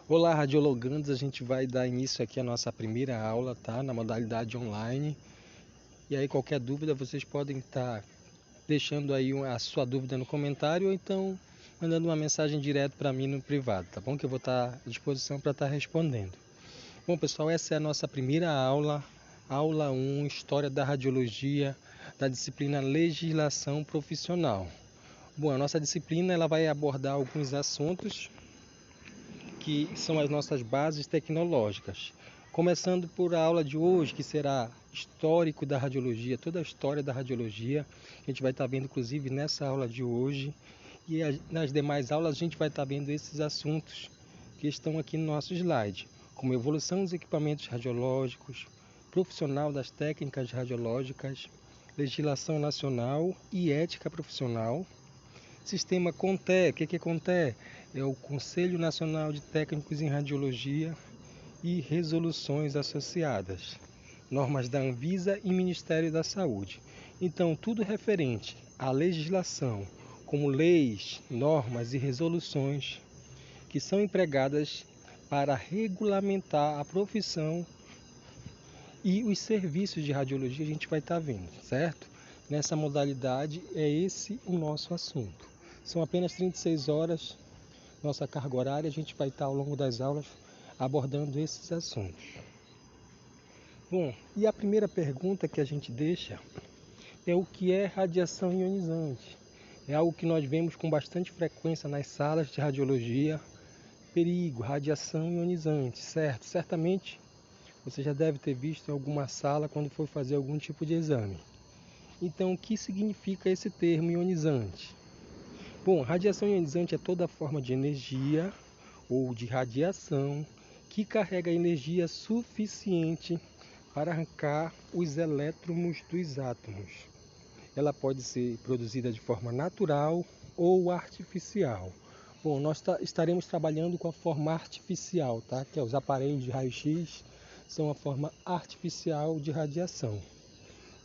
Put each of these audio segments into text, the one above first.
Olá, radiologandos, a gente vai dar início aqui à nossa primeira aula, tá? Na modalidade online. E aí qualquer dúvida vocês podem estar deixando aí a sua dúvida no comentário ou então mandando uma mensagem direto para mim no privado, tá bom? Que eu vou estar à disposição para estar respondendo. Bom, pessoal, essa é a nossa primeira aula, aula 1, História da Radiologia, da disciplina Legislação Profissional. Bom, a nossa disciplina ela vai abordar alguns assuntos que são as nossas bases tecnológicas. Começando por a aula de hoje, que será histórico da radiologia, toda a história da radiologia. A gente vai estar vendo, inclusive, nessa aula de hoje. E nas demais aulas a gente vai estar vendo esses assuntos que estão aqui no nosso slide, como evolução dos equipamentos radiológicos, profissional das técnicas radiológicas, legislação nacional e ética profissional. Sistema CONTE, o que é CONTE? É o Conselho Nacional de Técnicos em Radiologia e resoluções associadas, normas da Anvisa e Ministério da Saúde. Então, tudo referente à legislação, como leis, normas e resoluções que são empregadas para regulamentar a profissão e os serviços de radiologia a gente vai estar vendo, certo? Nessa modalidade é esse o nosso assunto. São apenas 36 horas, nossa carga horária, a gente vai estar ao longo das aulas abordando esses assuntos. Bom, e a primeira pergunta que a gente deixa é o que é radiação ionizante? É algo que nós vemos com bastante frequência nas salas de radiologia. Perigo, radiação ionizante, certo? Certamente você já deve ter visto em alguma sala quando for fazer algum tipo de exame. Então, o que significa esse termo ionizante? Bom, radiação ionizante é toda forma de energia ou de radiação que carrega energia suficiente para arrancar os elétrons dos átomos. Ela pode ser produzida de forma natural ou artificial. Bom, nós estaremos trabalhando com a forma artificial, tá? Que é os aparelhos de raio-x são a forma artificial de radiação.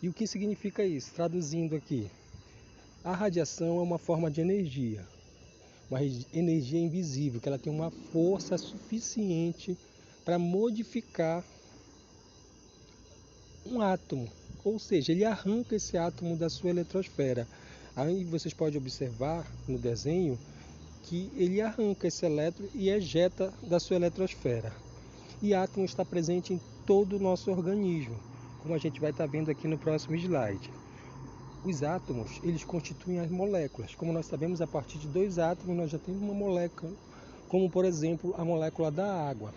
E o que significa isso? Traduzindo aqui, a radiação é uma forma de energia, uma energia invisível, que ela tem uma força suficiente para modificar um átomo, ou seja, ele arranca esse átomo da sua eletrosfera. Aí vocês podem observar no desenho que ele arranca esse elétron e ejeta da sua eletrosfera. E átomo está presente em todo o nosso organismo, como a gente vai estar vendo aqui no próximo slide. Os átomos, eles constituem as moléculas. Como nós sabemos, a partir de 2 átomos nós já temos uma molécula, como por exemplo a molécula da água.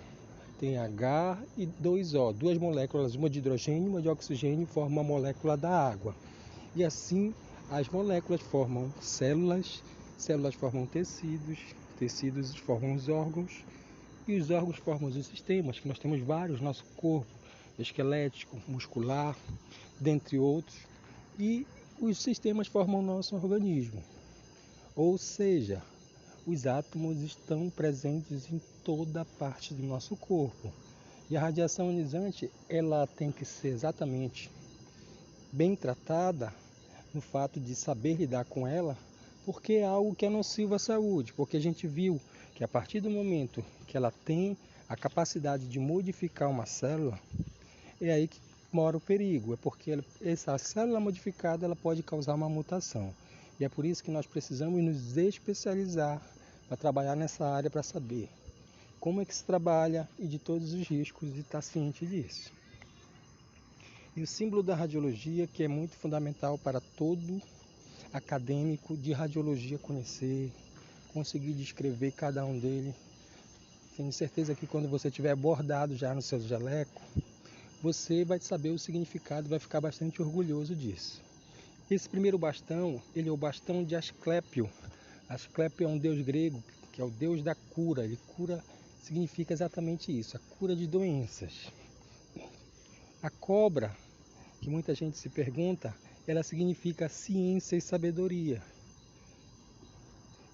Tem H e 2O, duas moléculas, uma de hidrogênio e uma de oxigênio, formam a molécula da água. E assim as moléculas formam células, células formam tecidos, tecidos formam os órgãos e os órgãos formam os sistemas, que nós temos vários no nosso corpo, esquelético, muscular, dentre outros. E os sistemas formam o nosso organismo. Ou seja, os átomos estão presentes em toda parte do nosso corpo. E a radiação ionizante, ela tem que ser exatamente bem tratada no fato de saber lidar com ela, porque é algo que é nocivo à saúde, porque a gente viu que a partir do momento que ela tem a capacidade de modificar uma célula, é aí que mora o perigo, é porque essa célula modificada ela pode causar uma mutação. E é por isso que nós precisamos nos especializar para trabalhar nessa área, para saber como é que se trabalha e de todos os riscos e estar ciente disso. E o símbolo da radiologia, que é muito fundamental para todo acadêmico de radiologia conhecer, conseguir descrever cada um deles. Tenho certeza que quando você tiver bordado já no seu jaleco, você vai saber o significado e vai ficar bastante orgulhoso disso. Esse primeiro bastão, ele é o bastão de Asclépio. Asclépio é um deus grego, que é o deus da cura. Ele cura, significa exatamente isso, a cura de doenças. A cobra, que muita gente se pergunta, ela significa ciência e sabedoria.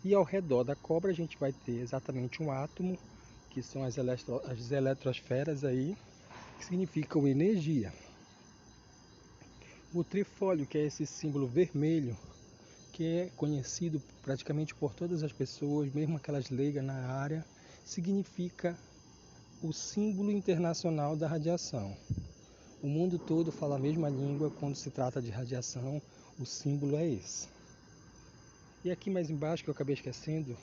E ao redor da cobra a gente vai ter exatamente um átomo, que são as eletrosferas aí, que significam energia. O trifólio, que é esse símbolo vermelho, que é conhecido praticamente por todas as pessoas, mesmo aquelas leigas na área, significa o símbolo internacional da radiação. O mundo todo fala a mesma língua quando se trata de radiação, o símbolo é esse. E aqui mais embaixo, que eu acabei esquecendo,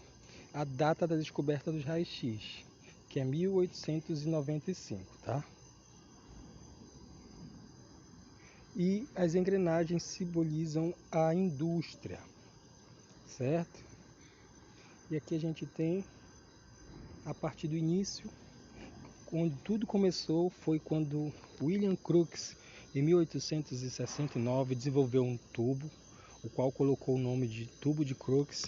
a data da descoberta dos raios-x, que é 1895, tá? E as engrenagens simbolizam a indústria, certo? E aqui a gente tem, a partir do início, onde tudo começou foi quando William Crookes, em 1869, desenvolveu um tubo, o qual colocou o nome de tubo de Crookes,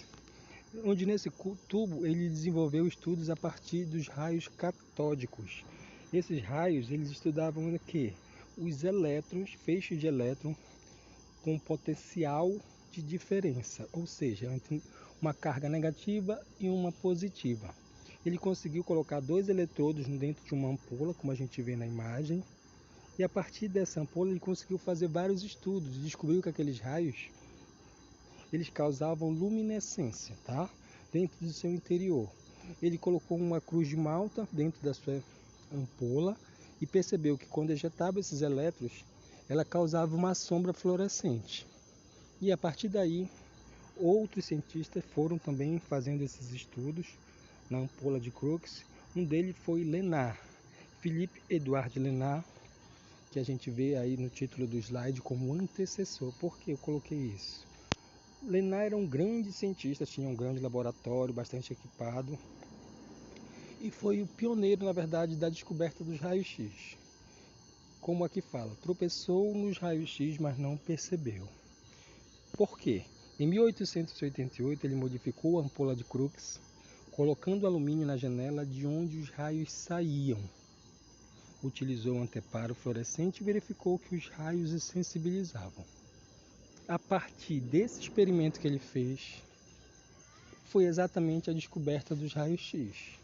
onde nesse tubo ele desenvolveu estudos a partir dos raios catódicos. Esses raios eles estudavam o quê? Os elétrons, feixes de elétron com potencial de diferença, ou seja, entre uma carga negativa e uma positiva. Ele conseguiu colocar 2 eletrodos dentro de uma ampola, como a gente vê na imagem, e a partir dessa ampola ele conseguiu fazer vários estudos e descobriu que aqueles raios eles causavam luminescência, tá? Dentro do seu interior. Ele colocou uma cruz de malta dentro da sua ampola e percebeu que quando ejetava esses elétrons, ela causava uma sombra fluorescente. E a partir daí, outros cientistas foram também fazendo esses estudos na ampola de Crookes. Um deles foi Lenard, Philippe Edouard Lenard, que a gente vê aí no título do slide como antecessor. Por que eu coloquei isso? Lenard era um grande cientista, tinha um grande laboratório, bastante equipado, e foi o pioneiro, na verdade, da descoberta dos raios-x. Como aqui fala, tropeçou nos raios-x, mas não percebeu. Por quê? Em 1888, ele modificou a ampola de Crookes, colocando alumínio na janela de onde os raios saíam. Utilizou um anteparo fluorescente e verificou que os raios se sensibilizavam. A partir desse experimento que ele fez, foi exatamente a descoberta dos raios-x.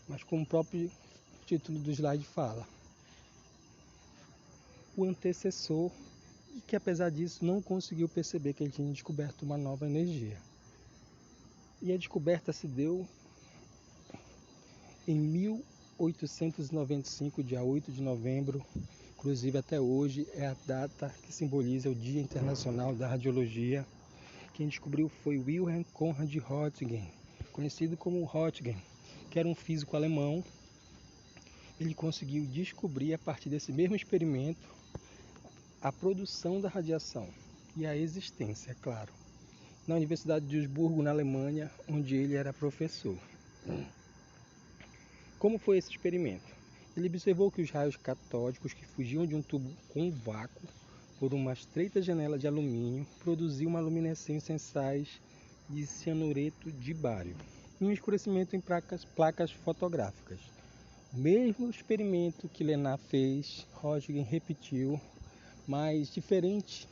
Mas como o próprio título do slide fala, o antecessor, e que apesar disso não conseguiu perceber que ele tinha descoberto uma nova energia. E a descoberta se deu em 1895, dia 8 de novembro, inclusive até hoje é a data que simboliza o Dia Internacional da Radiologia. Quem descobriu foi Wilhelm Conrad Röntgen, conhecido como Röntgen, que era um físico alemão. Ele conseguiu descobrir, a partir desse mesmo experimento, a produção da radiação e a existência, é claro, na Universidade de Duisburgo, na Alemanha, onde ele era professor. Como foi esse experimento? Ele observou que os raios catódicos que fugiam de um tubo com vácuo por uma estreita janela de alumínio produziam uma luminescência em sais de cianureto de bário e um escurecimento em placas fotográficas. O mesmo experimento que Lenard fez, Röntgen repetiu, mas diferente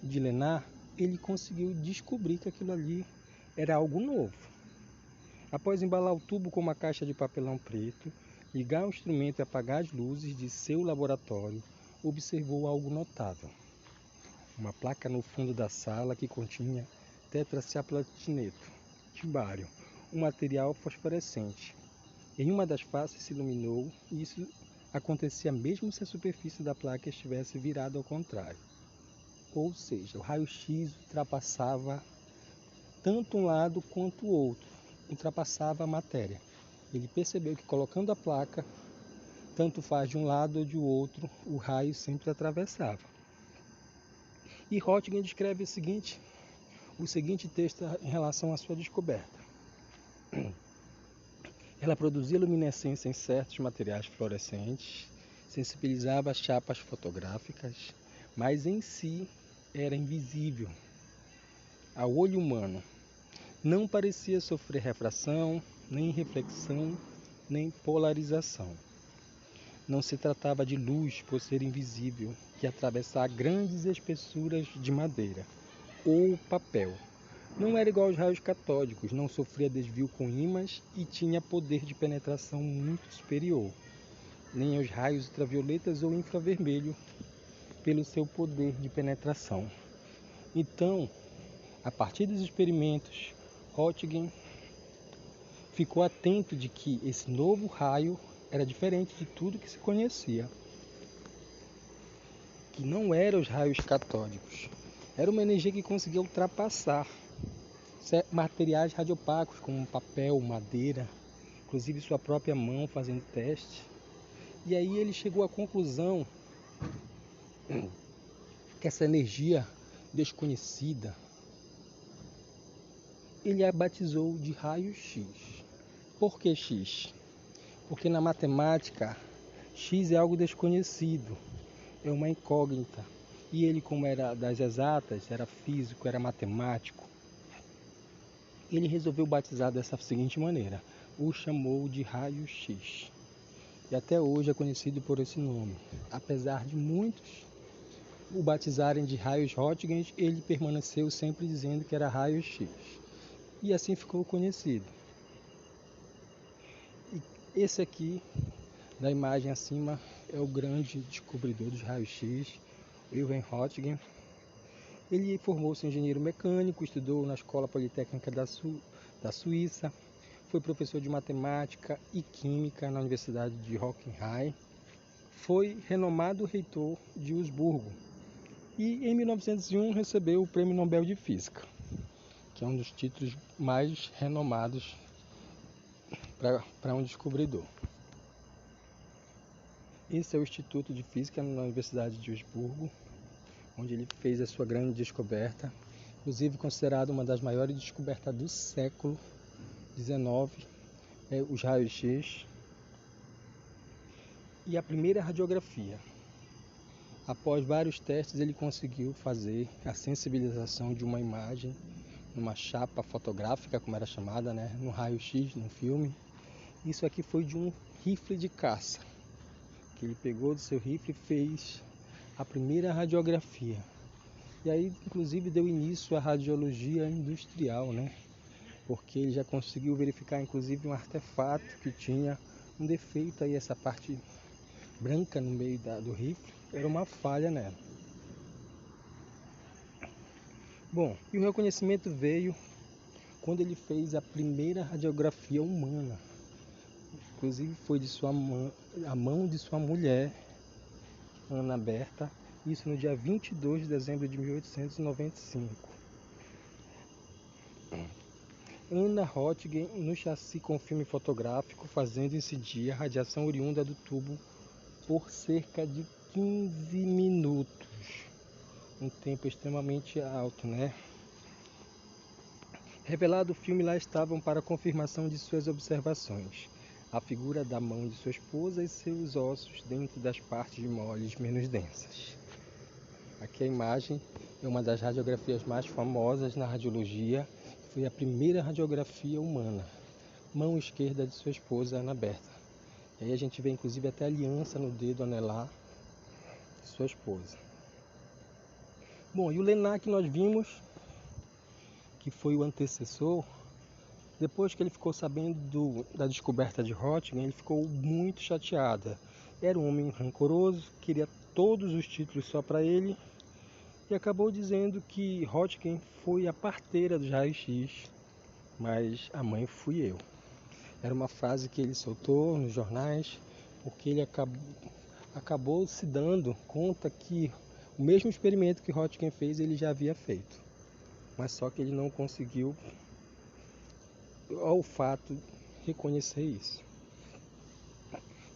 de Lenard, ele conseguiu descobrir que aquilo ali era algo novo. Após embalar o tubo com uma caixa de papelão preto, ligar o instrumento e apagar as luzes de seu laboratório, observou algo notável. Uma placa no fundo da sala que continha tetraciaplatinato de bário, um material fosforescente. Em uma das faces se iluminou e isso acontecia mesmo se a superfície da placa estivesse virada ao contrário. Ou seja, o raio-x ultrapassava tanto um lado quanto o outro, ultrapassava a matéria. Ele percebeu que colocando a placa, tanto faz de um lado ou de outro, o raio sempre atravessava. E Röntgen descreve o seguinte texto em relação à sua descoberta. Ela produzia luminescência em certos materiais fluorescentes, sensibilizava as chapas fotográficas, mas em si era invisível ao olho humano. Não parecia sofrer refração, nem reflexão, nem polarização. Não se tratava de luz por ser invisível, que atravessar grandes espessuras de madeira ou papel. Não era igual aos raios catódicos, não sofria desvio com ímãs e tinha poder de penetração muito superior, nem aos raios ultravioletas ou infravermelho, pelo seu poder de penetração. Então, a partir dos experimentos, Röntgen ficou atento de que esse novo raio era diferente de tudo que se conhecia, que não eram os raios catódicos. Era uma energia que conseguia ultrapassar materiais radiopacos como papel, madeira, inclusive sua própria mão fazendo teste. E aí ele chegou à conclusão que essa energia desconhecida, ele a batizou de raio-x. Por que X? Porque na matemática, X é algo desconhecido, é uma incógnita. E ele, como era das exatas, era físico, era matemático, ele resolveu batizar dessa seguinte maneira, o chamou de raio-x. E até hoje é conhecido por esse nome. Apesar de muitos o batizarem de raios Röntgen, ele permaneceu sempre dizendo que era raio-x. E assim ficou conhecido. E esse aqui, da imagem acima, é o grande descobridor dos raios-x, Wilhelm Röntgen. Ele formou-se em engenheiro mecânico, estudou na Escola Politécnica da Suíça, foi professor de matemática e química na Universidade de Hockenheim, foi renomado reitor de Wurzburgo e em 1901 recebeu o Prêmio Nobel de Física, que é um dos títulos mais renomados para um descobridor. Esse é o Instituto de Física na Universidade de Wurzburgo, onde ele fez a sua grande descoberta, inclusive considerada uma das maiores descobertas do século XIX, os raios-x. E a primeira radiografia. Após vários testes, ele conseguiu fazer a sensibilização de uma imagem, numa chapa fotográfica, como era chamada, no raio-x, no filme. Isso aqui foi de um rifle de caça, que ele pegou do seu rifle e fez a primeira radiografia. E aí, inclusive, deu início à radiologia industrial, porque ele já conseguiu verificar, inclusive, um artefato que tinha um defeito aí, essa parte branca no meio do rifle, era uma falha nela. Bom, e o reconhecimento veio quando ele fez a primeira radiografia humana. Inclusive foi de a mão de sua mulher, Ana Berta, isso no dia 22 de dezembro de 1895. Anna Röntgen no chassi com filme fotográfico, fazendo incidir a radiação oriunda do tubo por cerca de 15 minutos. Um tempo extremamente alto, Revelado o filme, lá estavam para confirmação de suas observações a figura da mão de sua esposa e seus ossos dentro das partes moles menos densas. Aqui a imagem é uma das radiografias mais famosas na radiologia. Foi a primeira radiografia humana. Mão esquerda de sua esposa, Ana Berta. E aí a gente vê inclusive até a aliança no dedo anelar de sua esposa. Bom, e o Lenard que nós vimos, que foi o antecessor, depois que ele ficou sabendo da descoberta de Röntgen, ele ficou muito chateado. Era um homem rancoroso, queria todos os títulos só para ele, e acabou dizendo que Röntgen foi a parteira dos raios-x, mas a mãe fui eu. Era uma frase que ele soltou nos jornais, porque ele acabou se dando conta que o mesmo experimento que Röntgen fez, ele já havia feito. Mas só que ele não conseguiu, ao fato, reconhecer isso.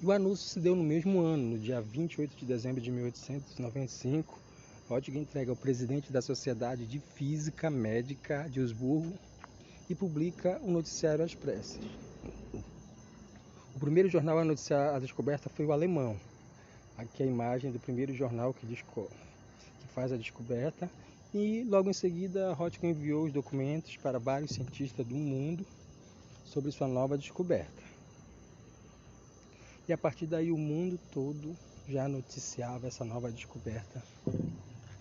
E o anúncio se deu no mesmo ano, no dia 28 de dezembro de 1895. Röntgen entrega ao presidente da Sociedade de Física Médica de Wurzburgo e publica o noticiário às pressas. O primeiro jornal a noticiar a descoberta foi o alemão. Aqui é a imagem do primeiro jornal que faz a descoberta. E logo em seguida, Röntgen enviou os documentos para vários cientistas do mundo sobre sua nova descoberta. E a partir daí o mundo todo já noticiava essa nova descoberta.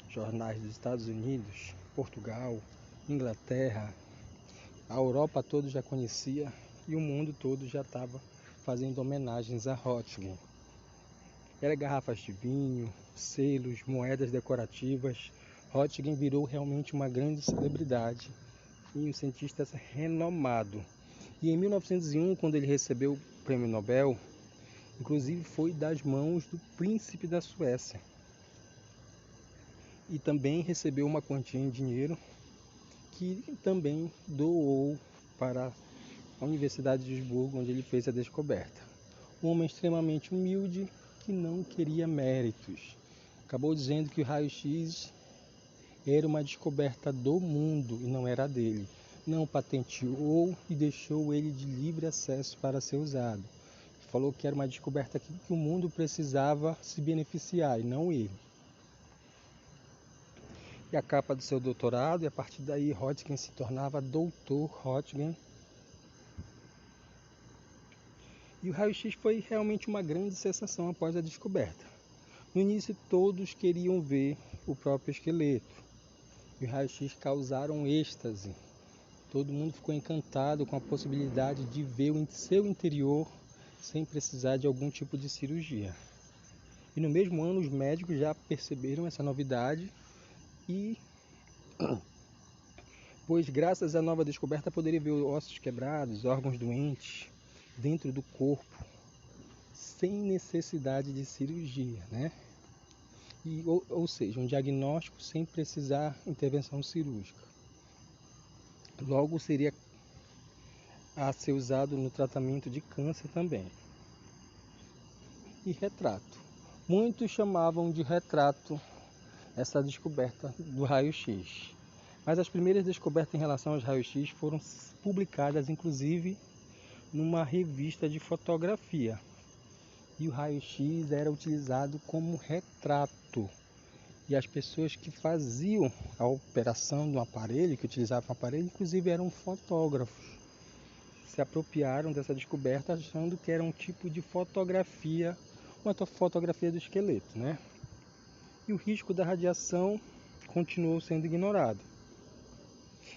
Jornais dos Estados Unidos, Portugal, Inglaterra, a Europa toda já conhecia e o mundo todo já estava fazendo homenagens a Röntgen. Era garrafas de vinho, selos, moedas decorativas. Röntgen virou realmente uma grande celebridade e um cientista renomado. E em 1901, quando ele recebeu o prêmio Nobel, inclusive foi das mãos do príncipe da Suécia. E também recebeu uma quantia em dinheiro que também doou para a Universidade de Duisburgo, onde ele fez a descoberta. Um homem extremamente humilde que não queria méritos. Acabou dizendo que o raio-x era uma descoberta do mundo e não era dele. Não patenteou e deixou ele de livre acesso para ser usado. Falou que era uma descoberta que o mundo precisava se beneficiar e não ele. E a capa do seu doutorado, e a partir daí Röntgen se tornava Dr. Röntgen. E o raio-x foi realmente uma grande sensação após a descoberta. No início todos queriam ver o próprio esqueleto. E o raio-x causaram êxtase. Todo mundo ficou encantado com a possibilidade de ver o seu interior sem precisar de algum tipo de cirurgia. E no mesmo ano os médicos já perceberam essa novidade e, pois graças à nova descoberta poderia ver ossos quebrados, órgãos doentes dentro do corpo, sem necessidade de cirurgia, né? Ou seja, um diagnóstico sem precisar de intervenção cirúrgica. Logo seria a ser usado no tratamento de câncer também. E retrato. Muitos chamavam de retrato essa descoberta do raio-x. Mas as primeiras descobertas em relação aos raios-x foram publicadas, inclusive, numa revista de fotografia. E o raio-x era utilizado como retrato. E as pessoas que faziam a operação do aparelho, que utilizavam o aparelho, inclusive eram fotógrafos. Se apropriaram dessa descoberta achando que era um tipo de fotografia, uma fotografia do esqueleto, né? E o risco da radiação continuou sendo ignorado.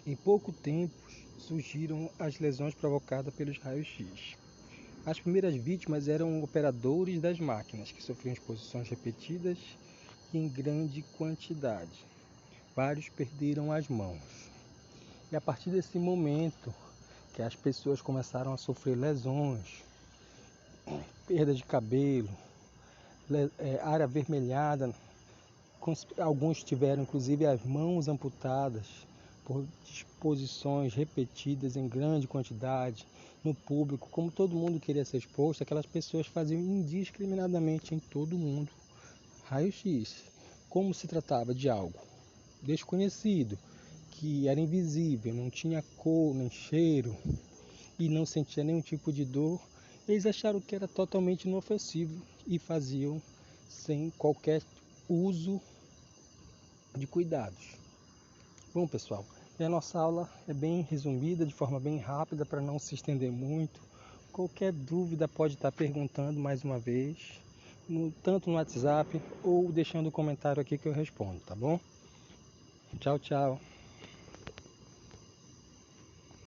Em pouco tempo surgiram as lesões provocadas pelos raios-x. As primeiras vítimas eram operadores das máquinas, que sofriam exposições repetidas e em grande quantidade. Vários perderam as mãos. E a partir desse momento que as pessoas começaram a sofrer lesões, perda de cabelo, área avermelhada, alguns tiveram inclusive as mãos amputadas por exposições repetidas em grande quantidade no público. Como todo mundo queria ser exposto, aquelas pessoas faziam indiscriminadamente em todo mundo raio-x. Como se tratava de algo desconhecido, que era invisível, não tinha cor nem cheiro e não sentia nenhum tipo de dor, eles acharam que era totalmente inofensivo e faziam sem qualquer uso de cuidados. Bom, pessoal, a nossa aula é bem resumida, de forma bem rápida, para não se estender muito. Qualquer dúvida pode estar perguntando mais uma vez, tanto no WhatsApp ou deixando um comentário aqui que eu respondo, tá bom? Tchau, tchau.